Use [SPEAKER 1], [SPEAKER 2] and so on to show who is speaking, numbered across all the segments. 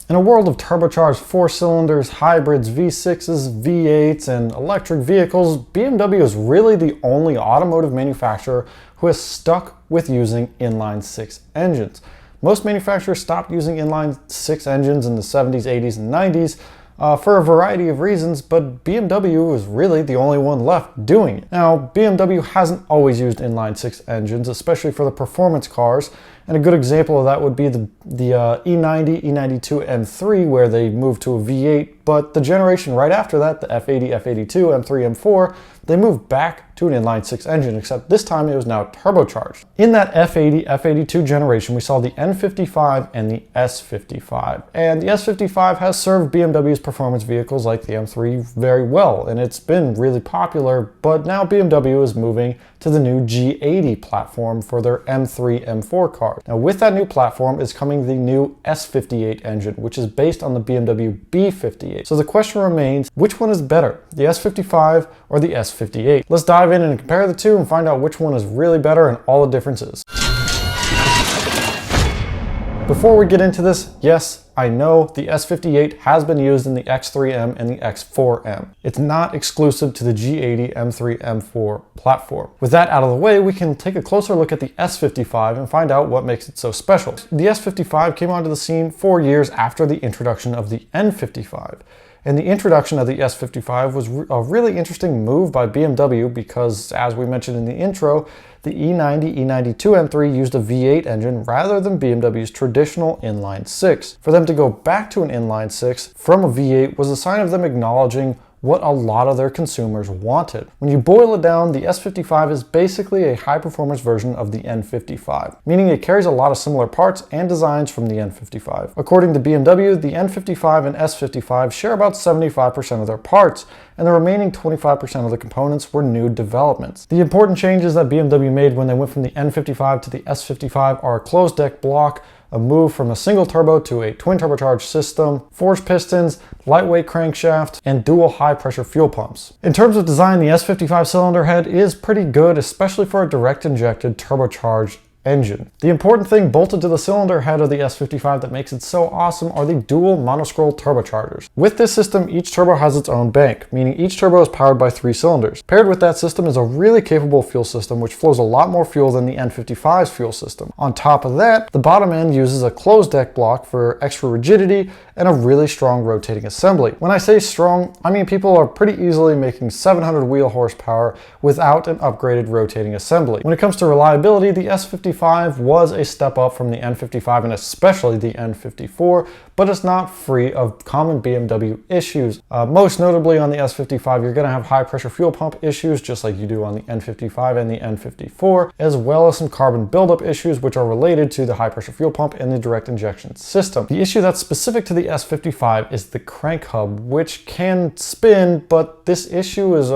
[SPEAKER 1] In a world of turbocharged 4-cylinders, hybrids, V6s, V8s, and electric vehicles, BMW is really the only automotive manufacturer who has stuck with using inline-6 engines. Most manufacturers stopped using inline-6 engines in the 70s, 80s, and 90s for a variety of reasons, but BMW was really the only one left doing it. Now, BMW hasn't always used inline-6 engines, especially for the performance cars, and a good example of that would be the E90, E92 M3, where they moved to a V8, but the generation right after that, the F80, F82, M3, M4, they moved back to an inline-6 engine, except this time it was now turbocharged. In that F80, F82 generation, we saw the N55 and the S55. And the S55 has served BMW's performance vehicles like the M3 very well, and it's been really popular, but now BMW is moving to the new G80 platform for their M3, M4 cars. Now with that new platform is coming the new S58 engine, which is based on the BMW B58. So the question remains, which one is better, the S55 or the S58? Let's dive in and compare the two and find out which one is really better and all the differences. Before we get into this, yes, I know the S58 has been used in the X3M and the X4M. It's not exclusive to the G80, M3, M4 platform. With that out of the way, we can take a closer look at the S55 and find out what makes it so special. The S55 came onto the scene 4 years after the introduction of the N55. And the introduction of the S55 was a really interesting move by BMW because, as we mentioned in the intro, the E90, E92 M3 used a V8 engine rather than BMW's traditional inline-6. For them to go back to an inline-6 from a V8 was a sign of them acknowledging what a lot of their consumers wanted. When you boil it down, the S55 is basically a high-performance version of the N55, meaning it carries a lot of similar parts and designs from the N55. According to BMW, the N55 and S55 share about 75% of their parts, and the remaining 25% of the components were new developments. The important changes that BMW made when they went from the N55 to the S55 are a closed deck block, a move from a single turbo to a twin turbocharged system, forged pistons, lightweight crankshaft, and dual high pressure fuel pumps. In terms of design, the S55 cylinder head is pretty good, especially for a direct injected turbocharged engine. The important thing bolted to the cylinder head of the S55 that makes it so awesome are the dual monoscroll turbochargers. With this system, each turbo has its own bank, meaning each turbo is powered by 3 cylinders. Paired with that system is a really capable fuel system which flows a lot more fuel than the N55's fuel system. On top of that, the bottom end uses a closed deck block for extra rigidity and a really strong rotating assembly. When I say strong, I mean people are pretty easily making 700 wheel horsepower without an upgraded rotating assembly. When it comes to reliability, the S55 was a step up from the N55 and especially the N54, but it's not free of common BMW issues. Most notably on the S55, you're going to have high pressure fuel pump issues just like you do on the N55 and the N54, as well as some carbon buildup issues which are related to the high pressure fuel pump and the direct injection system. The issue that's specific to the S55 is the crank hub, which can spin, but this issue is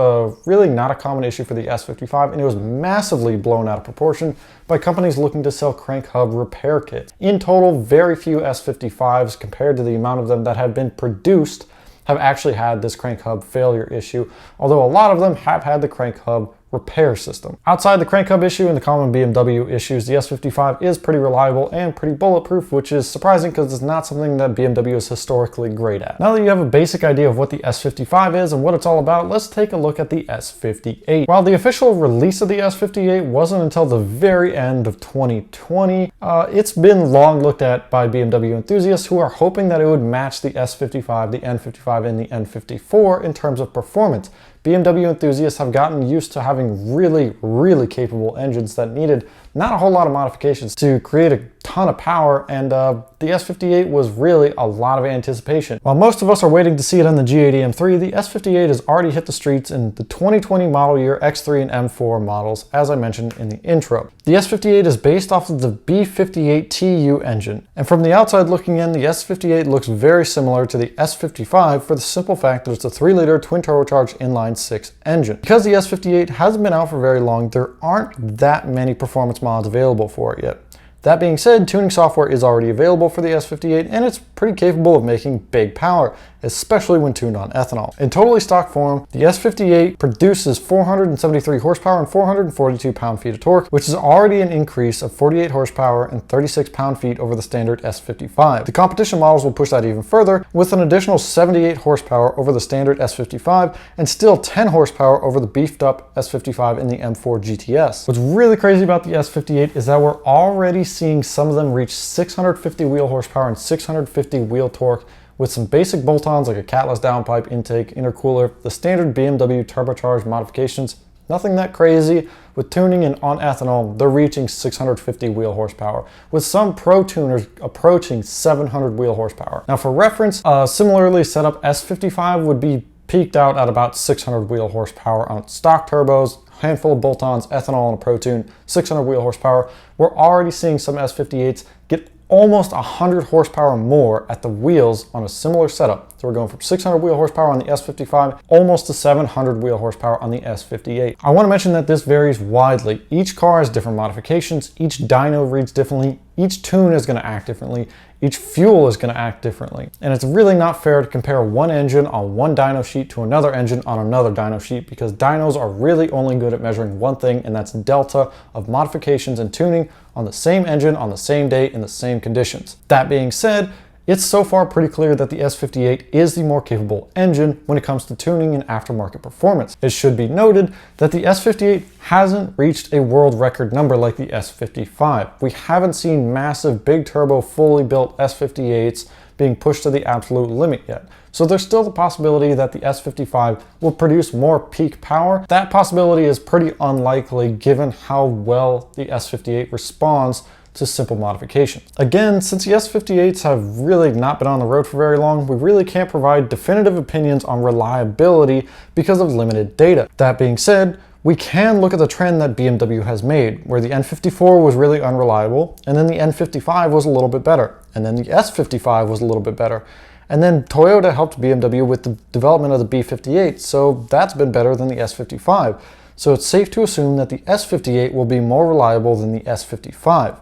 [SPEAKER 1] really not a common issue for the S55, and it was massively blown out of proportion by companies looking to sell crank hub repair kits. In total, very few S55s compared to the amount of them that have been produced have actually had this crank hub failure issue, although a lot of them have had the crank hub repair system. Outside the crank hub issue and the common BMW issues, the S55 is pretty reliable and pretty bulletproof, which is surprising because it's not something that BMW is historically great at. Now that you have a basic idea of what the S55 is and what it's all about, let's take a look at the S58. While the official release of the S58 wasn't until the very end of 2020, it's been long looked at by BMW enthusiasts who are hoping that it would match the S55, the N55, and the N54 in terms of performance. BMW enthusiasts have gotten used to having really capable engines that needed not a whole lot of modifications to create a ton of power, and the S58 was really a lot of anticipation. While most of us are waiting to see it on the G80 M3, the S58 has already hit the streets in the 2020 model year X3 and M4 models, as I mentioned in the intro. The S58 is based off of the B58 TU engine, and from the outside looking in, the S58 looks very similar to the S55 for the simple fact that it's a 3-liter twin turbocharged inline-6 engine. Because the S58 hasn't been out for very long, there aren't that many performance mods available for it yet. That being said, tuning software is already available for the S58 and it's pretty capable of making big power, especially when tuned on ethanol. In totally stock form, the S58 produces 473 horsepower and 442 pound-feet of torque, which is already an increase of 48 horsepower and 36 pound-feet over the standard S55. The competition models will push that even further with an additional 78 horsepower over the standard S55 and still 10 horsepower over the beefed up S55 in the M4 GTS. What's really crazy about the S58 is that we're already seeing some of them reach 650 wheel horsepower and 650 wheel torque with some basic bolt-ons like a catless downpipe, intake, intercooler, the standard BMW turbocharged modifications. Nothing that crazy. With tuning and on ethanol, they're reaching 650 wheel horsepower, with some pro tuners approaching 700 wheel horsepower. Now for reference, a similarly set up S55 would be peaked out at about 600 wheel horsepower on stock turbos, handful of bolt-ons, ethanol, and a pro tune, 600 wheel horsepower. We're already seeing some S58s get almost 100 horsepower more at the wheels on a similar setup. So we're going from 600 wheel horsepower on the S55 almost to 700 wheel horsepower on the S58. I want to mention that this varies widely. Each car has different modifications, each dyno reads differently, each tune is going to act differently, each fuel is going to act differently. And it's really not fair to compare one engine on one dyno sheet to another engine on another dyno sheet, because dynos are really only good at measuring one thing, and that's delta of modifications and tuning on the same engine on the same day in the same conditions. That being said, it's so far pretty clear that the S58 is the more capable engine when it comes to tuning and aftermarket performance. It should be noted that the S58 hasn't reached a world record number like the S55. We haven't seen massive big turbo fully built S58s being pushed to the absolute limit yet. So there's still the possibility that the S55 will produce more peak power. That possibility is pretty unlikely given how well the S58 responds to simple modifications. Again, since the S58s have really not been on the road for very long, we really can't provide definitive opinions on reliability because of limited data. That being said, we can look at the trend that BMW has made, where the N54 was really unreliable, and then the N55 was a little bit better, and then the S55 was a little bit better. And then Toyota helped BMW with the development of the B58, so that's been better than the S55. So it's safe to assume that the S58 will be more reliable than the S55.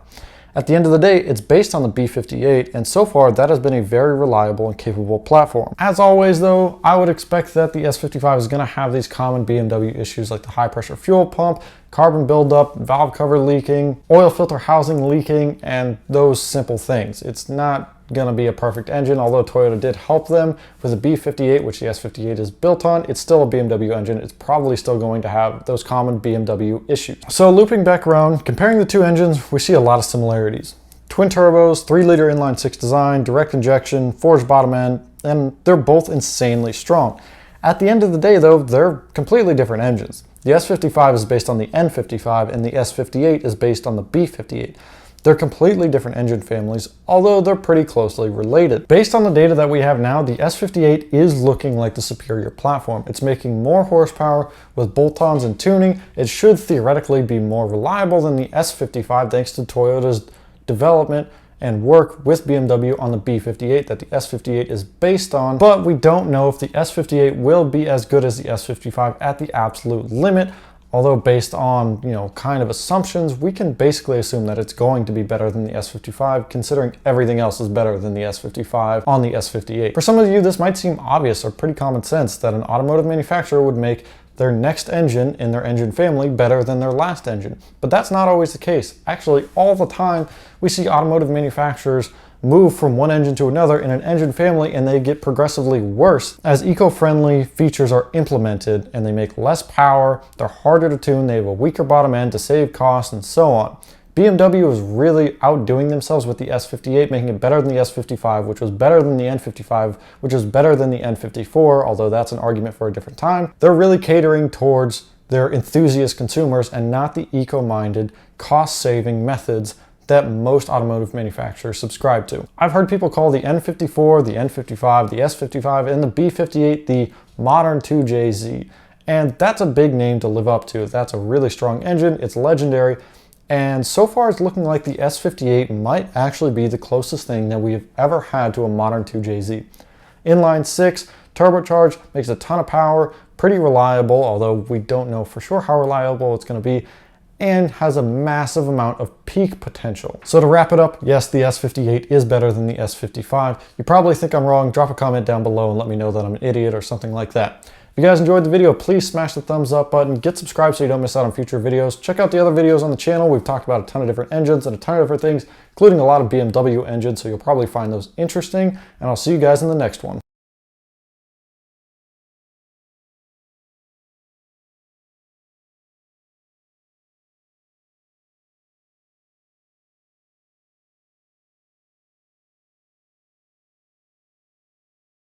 [SPEAKER 1] At the end of the day, it's based on the B58, and so far that has been a very reliable and capable platform. As always though, I would expect that the S55 is going to have these common BMW issues like the high pressure fuel pump, carbon buildup, valve cover leaking, oil filter housing leaking, and those simple things. It's not going to be a perfect engine, although Toyota did help them with the B58, which the S58 is built on. It's still a BMW engine. It's probably still going to have those common BMW issues. So looping back around, comparing the two engines, we see a lot of similarities. Twin turbos, 3-liter inline-six design, direct injection, forged bottom end, and they're both insanely strong. At the end of the day though, they're completely different engines. The S55 is based on the N55 and the S58 is based on the B58. They're completely different engine families, although they're pretty closely related. Based on the data that we have now, the S58 is looking like the superior platform. It's making more horsepower with bolt-ons and tuning. It should theoretically be more reliable than the S55 thanks to Toyota's development and work with BMW on the B58 that the S58 is based on, but we don't know if the S58 will be as good as the S55 at the absolute limit. Although based on, kind of assumptions, we can basically assume that it's going to be better than the S55, considering everything else is better than the S55 on the S58. For some of you, this might seem obvious or pretty common sense that an automotive manufacturer would make their next engine in their engine family better than their last engine. But that's not always the case. Actually, all the time, we see automotive manufacturers move from one engine to another in an engine family, and they get progressively worse as eco-friendly features are implemented and they make less power, they're harder to tune, they have a weaker bottom end to save costs, and so on. BMW is really outdoing themselves with the S58, making it better than the S55, which was better than the N55, which was better than the N54, although that's an argument for a different time. They're really catering towards their enthusiast consumers and not the eco-minded, cost-saving methods that most automotive manufacturers subscribe to. I've heard people call the N54, the N55, the S55, and the B58 the modern 2JZ. And that's a big name to live up to. That's a really strong engine, it's legendary, and so far it's looking like the S58 might actually be the closest thing that we've ever had to a modern 2JZ. Inline 6, turbocharged, makes a ton of power, pretty reliable, although we don't know for sure how reliable it's going to be. and has a massive amount of peak potential. So to wrap it up, yes, the S58 is better than the S55. You probably think I'm wrong. Drop a comment down below and let me know that I'm an idiot or something like that. If you guys enjoyed the video, please smash the thumbs up button, get subscribed so you don't miss out on future videos. Check out the other videos on the channel. We've talked about a ton of different engines and a ton of different things, including a lot of BMW engines, so you'll probably find those interesting, and I'll see you guys in the next one.